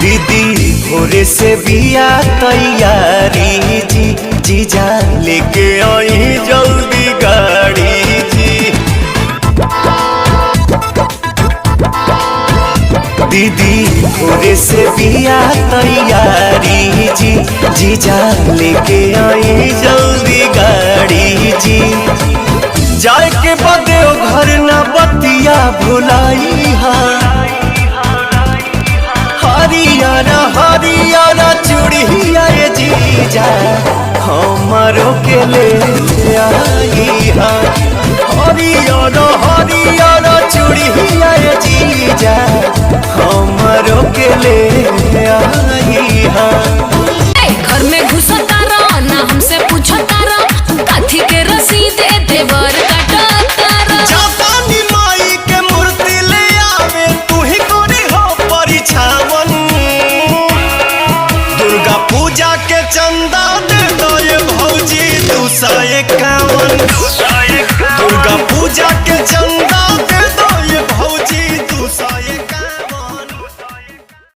दीदी भोरे से बिया तैयारी जी, जीजा लेके आई जल्दी गाड़ी जी। दीदी भोरे से बिया तैयारी जी, जीजा लेके आई जल्दी गाड़ी जी। जाए के बदे घर न बतिया भुलाई हा, हरियाणा हरियाणा चूड़िया ये जीजा हमारो के ले आई हा। हरियाणा हरियाणा चूड़िया ये जीजा हमारो के ले आई हा। घर में घुसता रहो ना हमसे पूछता रहो, काथी के रसीद देवर काटता रहो। जापानी माई के मूर्ति ले आवे तू ही कोरी हो परिछावन। दुर्गा पूजा के चंदा दे दो ये भौजी 251। दुर्गा पूजा के चंदा